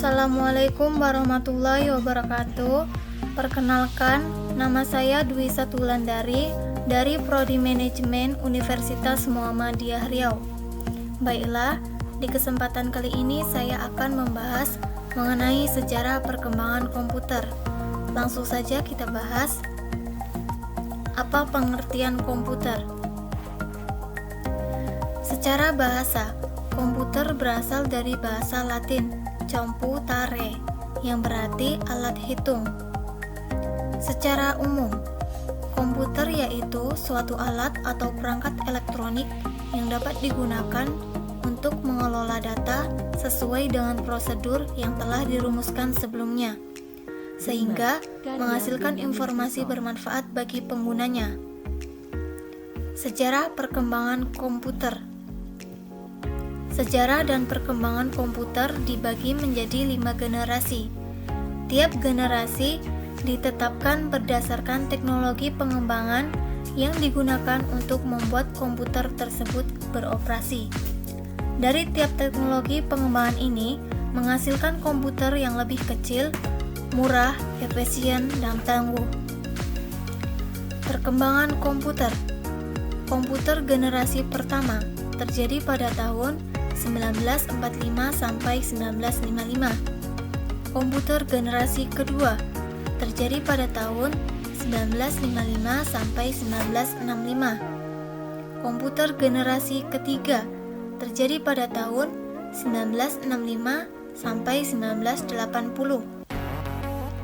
Assalamualaikum warahmatullahi wabarakatuh. Perkenalkan, nama saya Dwi Satulandari dari Prodi Manajemen Universitas Muhammadiyah Riau. Baiklah, di kesempatan kali ini saya akan membahas mengenai sejarah perkembangan komputer. Langsung saja kita bahas, apa pengertian komputer? Secara bahasa, komputer berasal dari bahasa Latin computare, yang berarti alat hitung. Secara umum, komputer yaitu suatu alat atau perangkat elektronik yang dapat digunakan untuk mengelola data sesuai dengan prosedur yang telah dirumuskan sebelumnya, sehingga menghasilkan informasi bermanfaat bagi penggunanya. Sejarah perkembangan komputer. Sejarah dan perkembangan komputer dibagi menjadi 5 generasi. Tiap generasi ditetapkan berdasarkan teknologi pengembangan yang digunakan untuk membuat komputer tersebut beroperasi. Dari tiap teknologi pengembangan ini menghasilkan komputer yang lebih kecil, murah, efisien, dan tangguh. Perkembangan komputer. Komputer generasi pertama terjadi pada tahun 1945 sampai 1955. Komputer generasi kedua terjadi pada tahun 1955 sampai 1965. Komputer generasi ketiga terjadi pada tahun 1965 sampai 1980.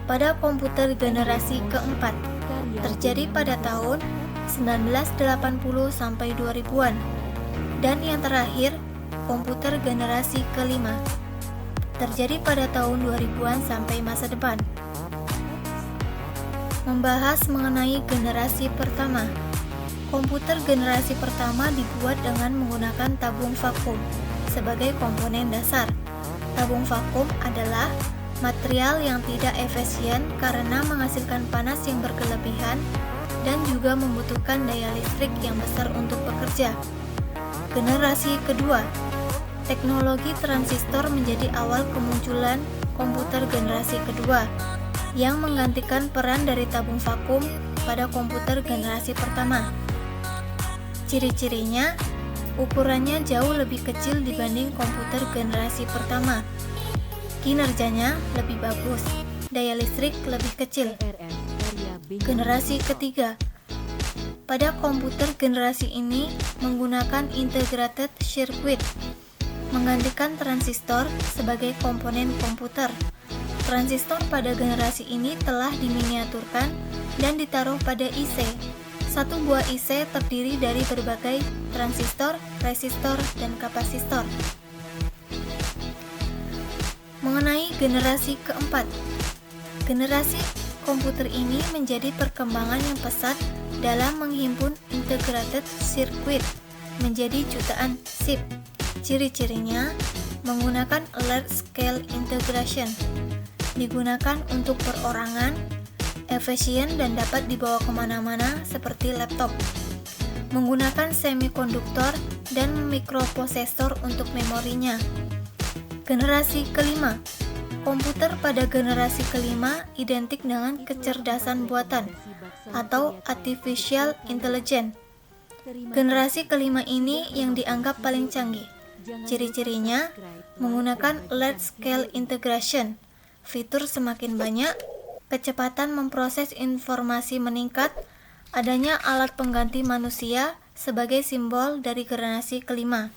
Pada komputer generasi keempat terjadi pada tahun 1980 sampai 2000-an. Dan yang terakhir, komputer generasi kelima terjadi pada tahun 2000-an sampai masa depan. Membahas mengenai generasi pertama. Komputer generasi pertama dibuat dengan menggunakan tabung vakum sebagai komponen dasar. Tabung vakum adalah material yang tidak efisien karena menghasilkan panas yang berkelebihan dan juga membutuhkan daya listrik yang besar untuk bekerja. Generasi kedua. Teknologi transistor menjadi awal kemunculan komputer generasi kedua yang menggantikan peran dari tabung vakum pada komputer generasi pertama. Ciri-cirinya, ukurannya jauh lebih kecil dibanding komputer generasi pertama. Kinerjanya lebih bagus, daya listrik lebih kecil. Generasi ketiga. Pada komputer generasi ini menggunakan integrated circuit, menggantikan transistor sebagai komponen komputer. Transistor pada generasi ini telah diminiaturkan dan ditaruh pada IC. Satu buah IC terdiri dari berbagai transistor, resistor, dan kapasitor. Mengenai generasi keempat. Generasi komputer ini menjadi perkembangan yang pesat dalam menghimpun integrated circuit menjadi jutaan chip. Ciri-cirinya menggunakan large scale integration, digunakan untuk perorangan, efisien dan dapat dibawa kemana-mana seperti laptop. Menggunakan semikonduktor dan mikroprosesor untuk memorinya. Generasi kelima. Komputer pada generasi kelima identik dengan kecerdasan buatan atau artificial intelligence. Generasi kelima ini yang dianggap paling canggih. Ciri-cirinya menggunakan large scale integration, fitur semakin banyak, kecepatan memproses informasi meningkat, adanya alat pengganti manusia sebagai simbol dari generasi kelima.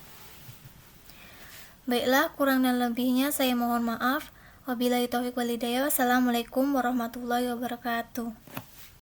Baiklah, kurang dan lebihnya saya mohon maaf. Wabillahi taufiq wal hidayah. Wassalamualaikum warahmatullahi wabarakatuh.